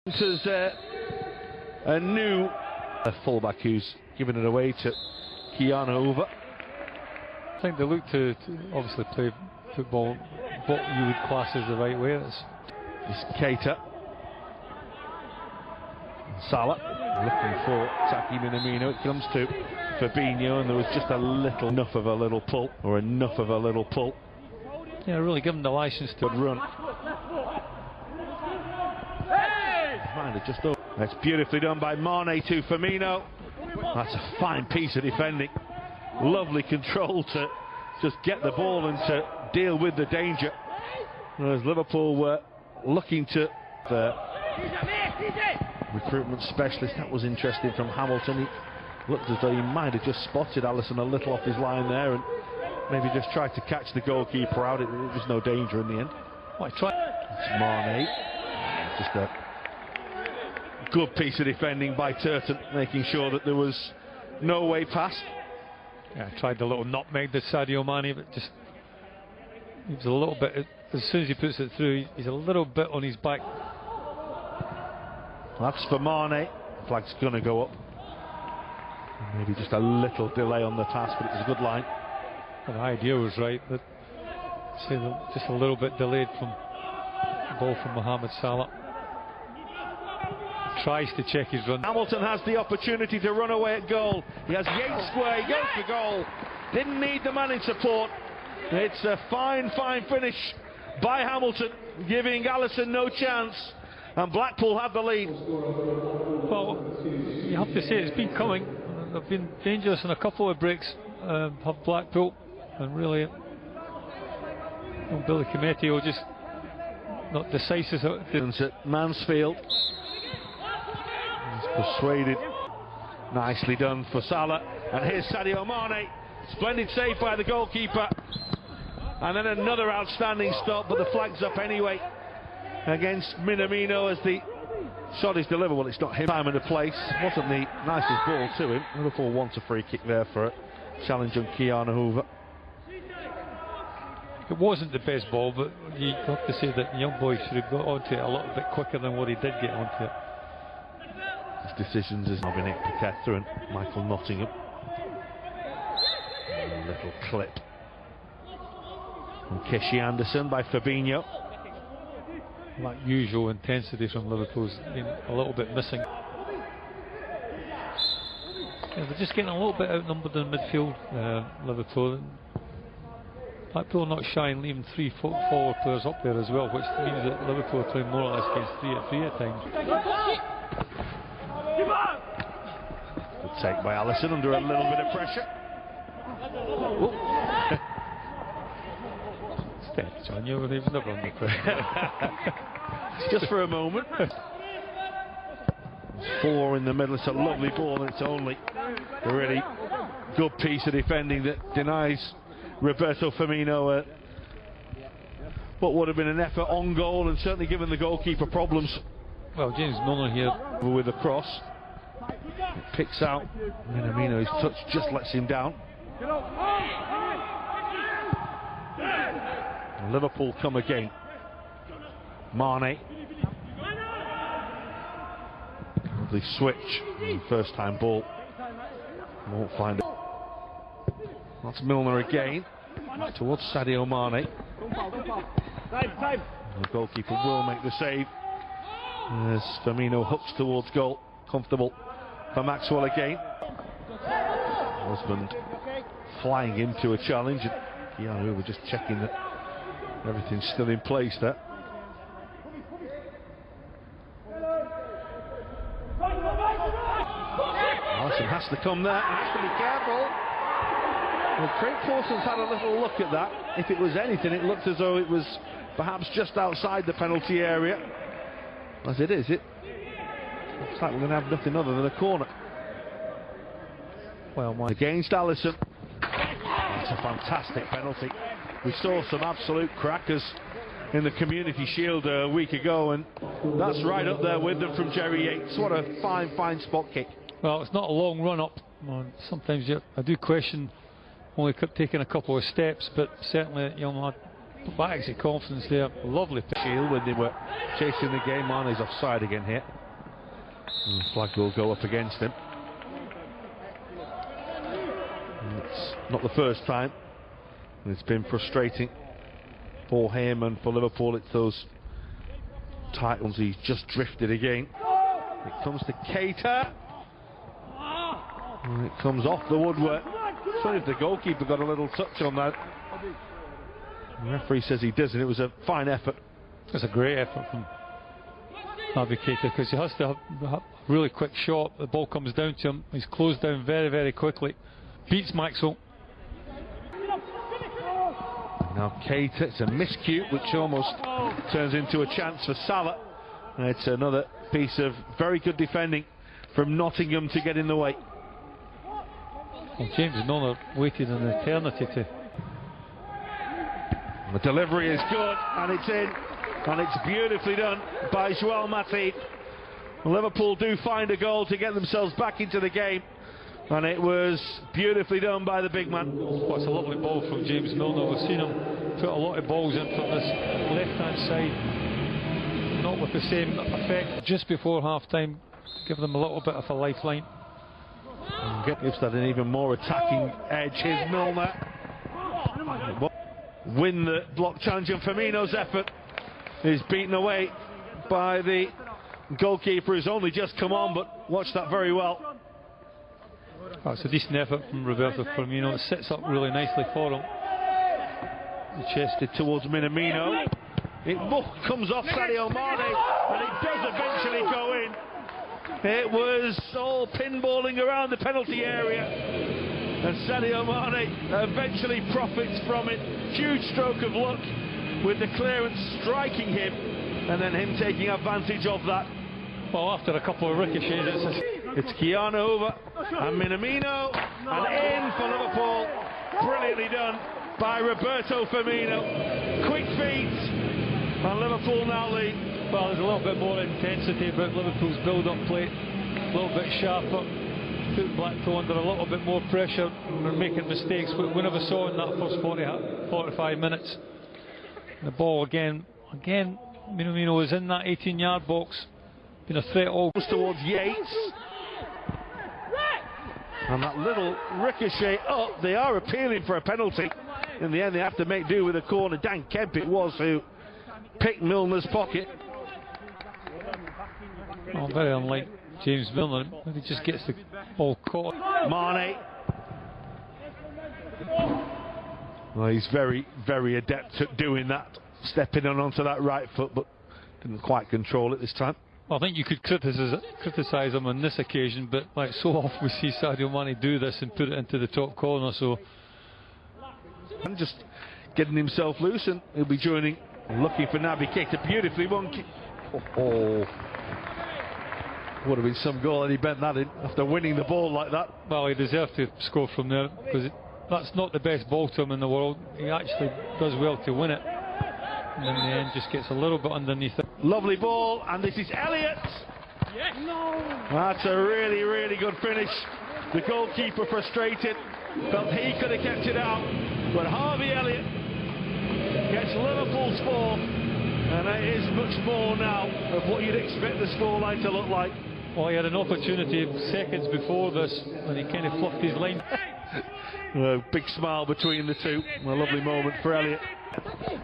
This is a new fullback who's given it away to Hoover. I think they look to obviously play football what you would class as the right way. It's Keita. Salah looking for Taki Minamino. It comes to Fabinho, and there was just enough of a little pull. Yeah, really give him the license to run. That's beautifully done by Mane to Firmino. That's a fine piece of defending. Lovely control to just get the ball and to deal with the danger. Whereas Liverpool were looking to the recruitment specialist. That was interesting from Hamilton. He looked as though he might have just spotted Alisson a little off his line there and maybe just tried to catch the goalkeeper out. There was no danger in the end. It's Mane. Just a good piece of defending by Turton, making sure that there was no way past. Yeah, tried the little nutmeg to Sadio Mane, but just he was a little bit. As soon as he puts it through, he's a little bit on his back. That's for Mane. Flag's going to go up. Maybe just a little delay on the pass, but it was a good line. Well, the idea was right, but just a little bit delayed from the ball from Mohamed Salah. Tries to check his run. Hamilton has the opportunity to run away at goal. He has Yates square, he goes for goal. Didn't need the man in support. It's a fine finish by Hamilton, giving Alisson no chance. And Blackpool have the lead. Well, you have to say it's been coming. They've been dangerous in a couple of breaks, have Blackpool. And really, Billy Committee will just not decisive. At Mansfield. Persuaded. Nicely done for Salah. And here's Sadio Mane. Splendid save by the goalkeeper. And then another outstanding stop, but the flag's up anyway against Minamino as the shot is delivered. Well, it's not him. Time and a place. Wasn't the nicest ball to him. Liverpool wants a free kick there for a challenge on Hoover. It wasn't the best ball, but you have to say that the young boy should have got onto it a little bit quicker than what he did get onto it. His decisions is Dominic Paqueta and Michael Nottingham. A little clip from Keshi Anderson by Fabinho. That usual intensity from Liverpool's been a little bit missing. Yeah, they're just getting a little bit outnumbered in midfield, Liverpool. Blackpool not shy and leaving 3 forward players up there as well, which means that Liverpool are playing more or less against 3 at times. Good take by Alisson under a little bit of pressure. Step, John, you were never under pressure. Just for a moment. 4 in the middle. It's a lovely ball, and it's only a really good piece of defending that denies Roberto Firmino what would have been an effort on goal, and certainly given the goalkeeper problems. Well, James Milner here with a cross. It picks out Minamino. His touch just lets him down. And Liverpool come again. Mane. Lovely switch. First time ball. Won't find it. That's Milner again. Towards Sadio Mane. The goalkeeper will make the save. As Firmino hooks towards goal. Comfortable for Maxwell again. Husband flying into a challenge. And we're just checking that everything's still in place there. Alisson has to come there and has to be careful. Well, Craig Pawson's had a little look at that. If it was anything, it looked as though it was perhaps just outside the penalty area. As it is, it looks like we're going to have nothing other than a corner. Well, against Alisson. That's a fantastic penalty. We saw some absolute crackers in the Community Shield a week ago, and that's right up there with them from Jerry Yates. What a fine spot kick. Well, it's not a long run up. Sometimes I do question only taking a couple of steps, but certainly, Back's confidence there. Lovely shield when they were chasing the game on. He's offside again here. And flag will go up against him. And it's not the first time. And it's been frustrating for him and for Liverpool. It's those titles he's just drifted again. It comes to Keita. And it comes off the woodwork. Sorry if the goalkeeper got a little touch on that. The referee says he doesn't. It was a fine effort. It's a great effort from Keita, because he has to have a really quick shot. The ball comes down to him. He's closed down very, very quickly. Beats Maxwell. Now Keita, it's a miscue which almost turns into a chance for Salah. And it's another piece of very good defending from Nottingham to get in the way. Well, James Milner waited an eternity to. The delivery is good, and it's in, and it's beautifully done by Joel Matip. Liverpool do find a goal to get themselves back into the game, and it was beautifully done by the big man. Well, it's a lovely ball from James Milner. We've seen him put a lot of balls in from this left-hand side, not with the same effect. Just before half-time, give them a little bit of a lifeline. Gives that an even more attacking edge. Here's Milner. Win the block challenge, and Firmino's effort is beaten away by the goalkeeper who's only just come on, but watched that very well. Oh, it's a decent effort from Roberto Firmino. It sets up really nicely for him. Chested towards Minamino. It comes off Sadio Mane, and it does eventually go in. It was all pinballing around the penalty area, and Sadio Mane eventually profits from it. Huge stroke of luck with the clearance striking him, and then him taking advantage of that. Well, after a couple of ricochets, it's Keanu over and Minamino, and in for Liverpool. Brilliantly done by Roberto Firmino. Quick feet, and Liverpool now lead. Well, there's a little bit more intensity about Liverpool's build-up play, a little bit sharper, put Blackpool under a little bit more pressure. We're making mistakes we never saw in that first 45 minutes. The ball again, Minamino was in that 18-yard box, been a threat all towards Yates. And that little ricochet up, they are appealing for a penalty. In the end, they have to make do with a corner. Dan Kemp it was who picked Milner's pocket. Oh, very unlike James Milner. He just gets the ball caught. Mane. Well, he's very, very adept at doing that, stepping on onto that right foot, but didn't quite control it this time. Well, I think you could criticise him on this occasion, but like so often we see Sadio Mane do this and put it into the top corner. So, and just getting himself loose, and he'll be joining, looking for Naby Keita. Beautifully won. Would have been some goal, and he bent that in after winning the ball like that. Well, he deserved to score from there, because that's not the best ball to him in the world. He actually does well to win it, and in the end just gets a little bit underneath it. Lovely ball, and this is Elliott. Yes. No. That's a really, really good finish. The goalkeeper frustrated, felt he could have kept it out, but Harvey Elliott gets Liverpool's fourth, and it is much more now of what you'd expect the scoreline to look like. Well, he had an opportunity seconds before this when he kind of fluffed his line. A big smile between the two. A lovely moment for Elliott.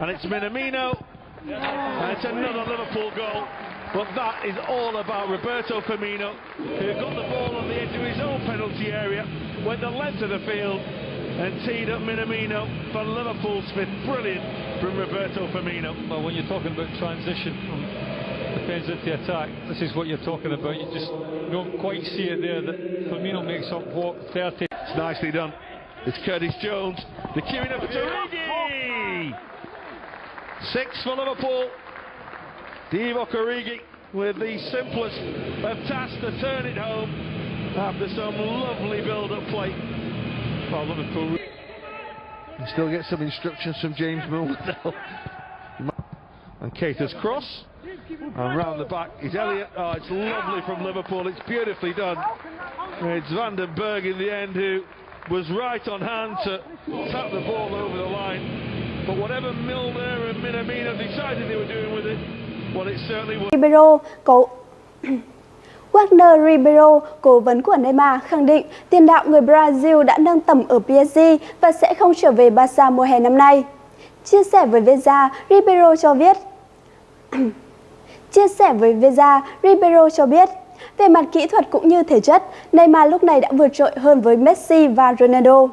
And it's Minamino. And it's another Liverpool goal. But that is all about Roberto Firmino, who got the ball on the edge of his own penalty area, went the length of the field, and teed up Minamino for Liverpool's fifth. Brilliant from Roberto Firmino. Well, when you're talking about transition from defence into attack, this is what you're talking about. You just don't quite see it there, that Firmino makes up what, 30. It's nicely done. It's Curtis Jones, the queuing up to Origi. 6 for Liverpool. Divock Origi with the simplest of tasks to turn it home after some lovely build-up play. Well, Liverpool. You still get some instructions from James Milner. And Keita's cross. And round the back is Elliott. Oh, it's lovely from Liverpool. It's beautifully done. It's Van den Berg in the end who was right on hand to tap the ball over the line. But whatever Milner and Minamino decided they were doing with it, well, it certainly was. Ribeiro, Wagner Ribeiro, cố vấn của Neymar, khẳng định tiền đạo người Brazil đã nâng tầm ở PSG và sẽ không trở về Barca mùa hè năm nay. Chia sẻ với Veza, Ribeiro cho biết, về mặt kỹ thuật cũng như thể chất, Neymar lúc này đã vượt trội hơn với Messi và Ronaldo.